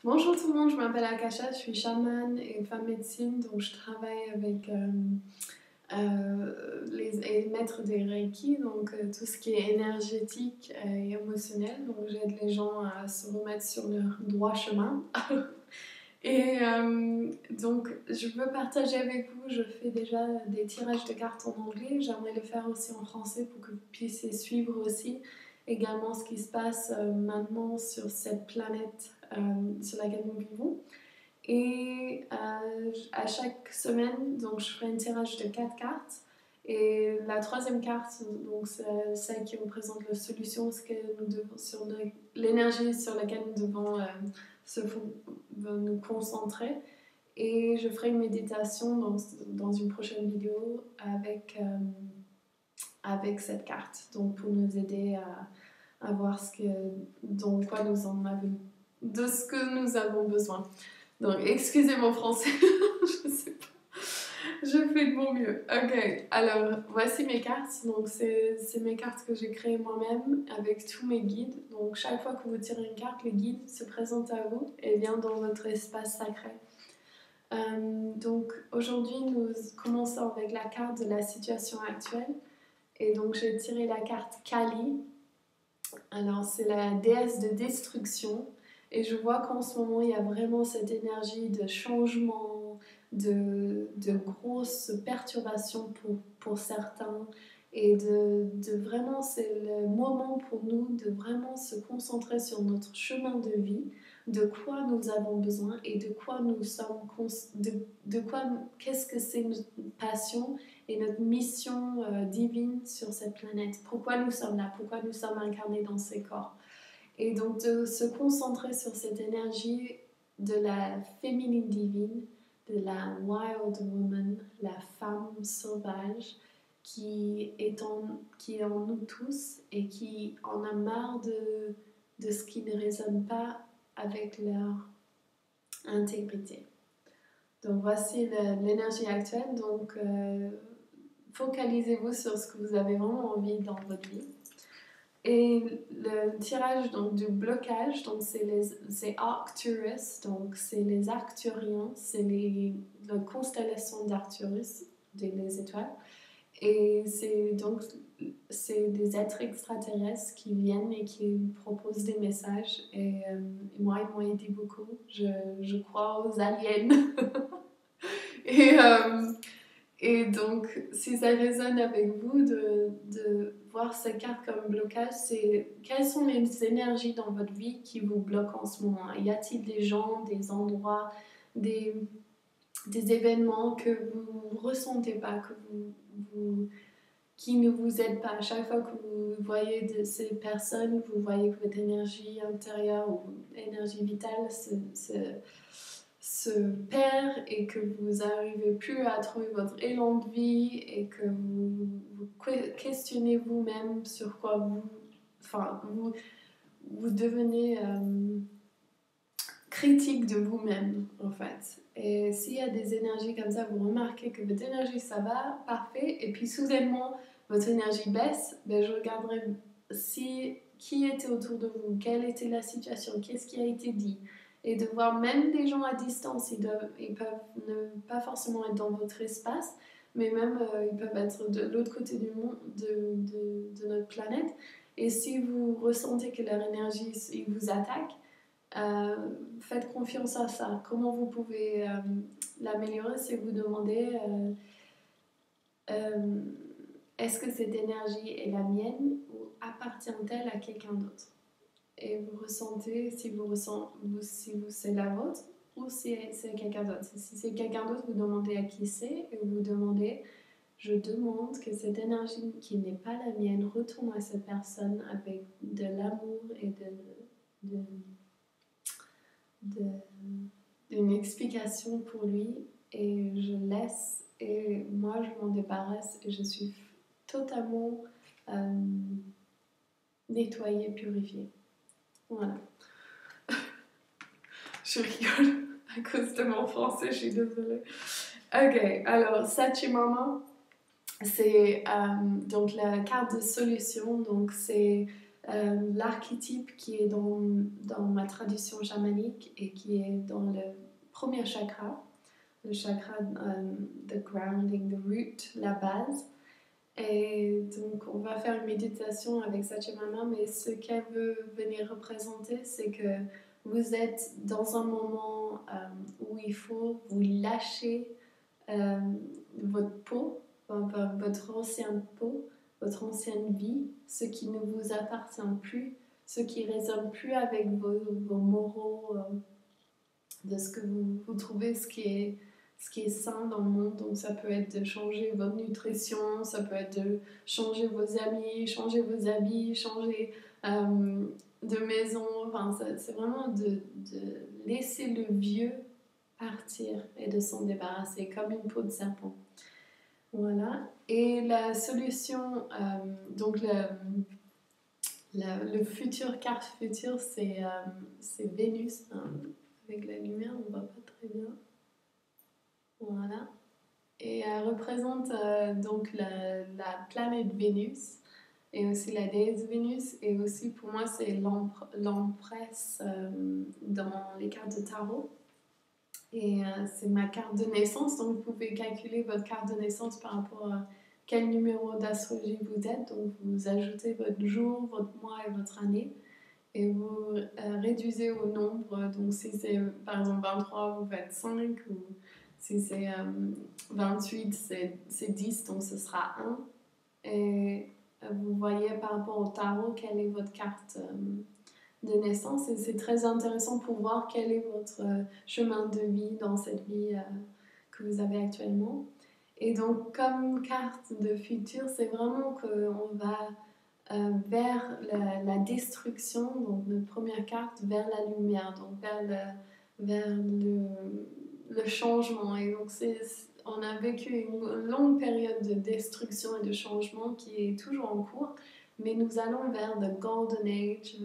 Bonjour tout le monde, je m'appelle Akasha, je suis chamane et femme médecine, donc je travaille avec les maîtres des Reiki, donc tout ce qui est énergétique et émotionnel, donc j'aide les gens à se remettre sur leur droit chemin. Et donc je veux partager avec vous, je fais déjà des tirages de cartes en anglais, j'aimerais le faire aussi en français pour que vous puissiez suivre aussi également ce qui se passe maintenant sur cette planète sur laquelle nous vivons. Et à chaque semaine, donc, je ferai un tirage de 4 cartes. Et la troisième carte, donc, c'est celle qui représente la solution, ce que nous devons, sur l'énergie sur laquelle nous devons nous concentrer. Et je ferai une méditation dans une prochaine vidéo avec cette carte, donc pour nous aider à voir de ce que nous avons besoin. Donc, excusez mon français, je sais pas. Je fais de mon mieux. Ok, alors voici mes cartes. Donc, c'est mes cartes que j'ai créées moi-même avec tous mes guides. Donc, chaque fois que vous tirez une carte, le guide se présente à vous et vient dans votre espace sacré. Donc, aujourd'hui, nous commençons avec la carte de la situation actuelle. Et donc, j'ai tiré la carte Kali. Alors, c'est la déesse de destruction. Et je vois qu'en ce moment, il y a vraiment cette énergie de changement, de grosses perturbations pour certains. Et de vraiment, c'est le moment pour nous de vraiment se concentrer sur notre chemin de vie, de quoi nous avons besoin et de quoi nous sommes, qu'est-ce que c'est notre passion et notre mission divine sur cette planète. Pourquoi nous sommes là, pourquoi nous sommes incarnés dans ces corps. Et donc de se concentrer sur cette énergie de la féminine divine, de la wild woman, la femme sauvage qui est en nous tous et qui en a marre de ce qui ne résonne pas avec leur intégrité. Donc voici l'énergie actuelle. Donc focalisez-vous sur ce que vous avez vraiment envie dans votre vie. Et le tirage donc, du blocage, donc c'est Arcturus, donc c'est les Arcturiens, c'est la constellation d'Arcturus, les étoiles. Et c'est des êtres extraterrestres qui viennent et qui proposent des messages. Et moi, ils m'ont aidé beaucoup. Je crois aux aliens. et, et donc, si ça résonne avec vous de voir cette carte comme blocage, c'est quelles sont les énergies dans votre vie qui vous bloquent en ce moment? Y a-t-il des gens, des endroits, des événements que vous ne ressentez pas, qui ne vous aident pas? À chaque fois que vous voyez de ces personnes, vous voyez que votre énergie intérieure ou énergie vitale se perd et que vous n'arrivez plus à trouver votre élan de vie et que vous questionnez vous-même sur quoi vous devenez critique de vous-même en fait. Et s'il y a des énergies comme ça, vous remarquez que votre énergie ça va, parfait, et puis soudainement votre énergie baisse, ben je regarderai qui était autour de vous, quelle était la situation, qu'est-ce qui a été dit, et de voir même des gens à distance, ils peuvent ne pas forcément être dans votre espace, mais même ils peuvent être de l'autre côté du monde, de notre planète, et si vous ressentez que leur énergie, ils vous attaquent, faites confiance à ça. Comment vous pouvez l'améliorer, c'est vous demander est-ce que cette énergie est la mienne ou appartient-elle à quelqu'un d'autre? Et vous ressentez si c'est la vôtre ou si c'est quelqu'un d'autre. Si c'est quelqu'un d'autre, vous demandez à qui c'est et vous demandez je demande que cette énergie qui n'est pas la mienne retourne à cette personne avec de l'amour et une explication pour lui et je laisse et moi je m'en débarrasse et je suis totalement nettoyée, purifiée. Voilà. Je rigole à cause de mon français, je suis désolée. Ok, alors Sachimama, c'est donc la carte de solution, donc c'est l'archétype qui est dans ma tradition chamanique et qui est dans le premier chakra, le chakra the grounding, the root, la base. Et donc on va faire une méditation avec Satyamama, mais ce qu'elle veut venir représenter, c'est que vous êtes dans un moment où il faut vous lâcher votre peau, votre ancienne peau, votre ancienne vie, ce qui ne vous appartient plus, ce qui ne résonne plus avec vos moraux, de ce que vous trouvez, ce qui est sain dans le monde. Donc ça peut être de changer votre nutrition, ça peut être de changer vos amis, changer vos habits, changer de maison. Enfin, c'est vraiment de laisser le vieux partir et de s'en débarrasser comme une peau de serpent. Voilà. Et la solution, donc le futur, carte future, c'est Vénus. Avec la lumière, on ne voit pas très bien. Voilà. Et elle représente donc la planète Vénus et aussi la déesse Vénus. Et aussi pour moi, c'est l'empresse dans les cartes de tarot. Et c'est ma carte de naissance, donc vous pouvez calculer votre carte de naissance par rapport à quel numéro d'astrologie vous êtes. Donc vous ajoutez votre jour, votre mois et votre année et vous réduisez au nombre. Donc si c'est par exemple 23, vous faites 5, ou si c'est 28, c'est 10, donc ce sera 1. Et vous voyez par rapport au tarot quelle est votre carte de naissance, et c'est très intéressant pour voir quel est votre chemin de vie dans cette vie que vous avez actuellement. Et donc comme carte de futur, c'est vraiment qu'on va vers la destruction, donc notre première carte, vers la lumière, donc vers le changement. Et donc on a vécu une longue période de destruction et de changement qui est toujours en cours, mais nous allons vers the golden age,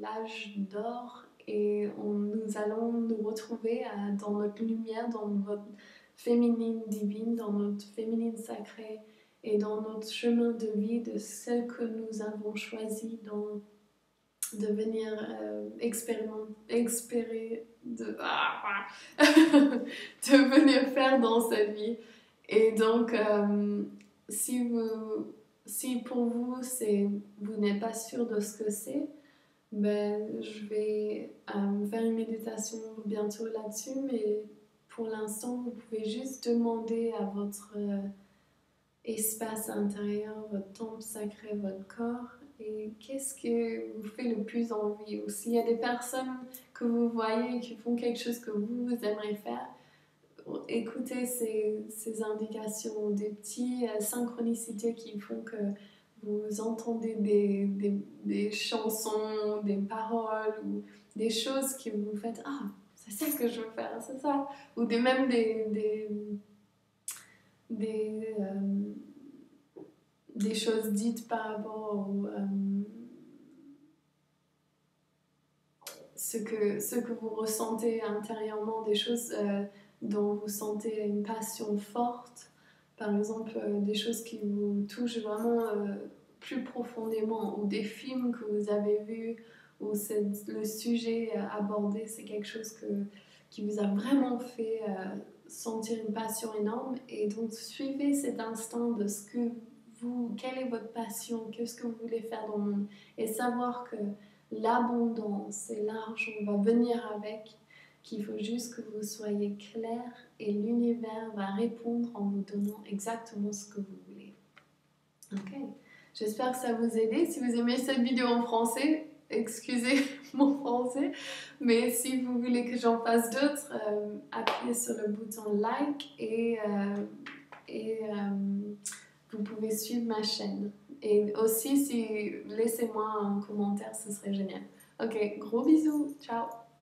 l'âge d'or, et nous allons nous retrouver dans notre lumière, dans notre féminine divine, dans notre féminine sacrée, et dans notre chemin de vie, de ce que nous avons choisi de venir de venir faire dans cette vie. Et donc, si pour vous, vous n'êtes pas sûr de ce que c'est, ben, je vais faire une méditation bientôt là-dessus, mais pour l'instant, vous pouvez juste demander à votre espace intérieur, votre temple sacré, votre corps, et qu'est-ce que vous fait le plus envie. Ou s'il y a des personnes que vous voyez qui font quelque chose que vous aimeriez faire, écoutez ces indications, des petites synchronicités qui font que vous entendez des chansons, des paroles, ou des choses qui vous faites « Ah, c'est ça que je veux faire, c'est ça !» Ou même des choses dites par rapport au ce que vous ressentez intérieurement, des choses dont vous sentez une passion forte, par exemple des choses qui vous touchent vraiment plus profondément, ou des films que vous avez vus où le sujet abordé, c'est quelque chose qui vous a vraiment fait sentir une passion énorme. Et donc suivez cet instinct de quelle est votre passion, qu'est-ce que vous voulez faire dans le monde, et savoir que l'abondance et l'argent va venir avec, qu'il faut juste que vous soyez clair et l'univers va répondre en vous donnant exactement ce que vous voulez. Ok, j'espère que ça vous a aidé. Si vous aimez cette vidéo en français, excusez mon français, mais si vous voulez que j'en fasse d'autres, appuyez sur le bouton like et vous pouvez suivre ma chaîne. Et aussi, laissez-moi un commentaire, ce serait génial. Ok, gros bisous, ciao!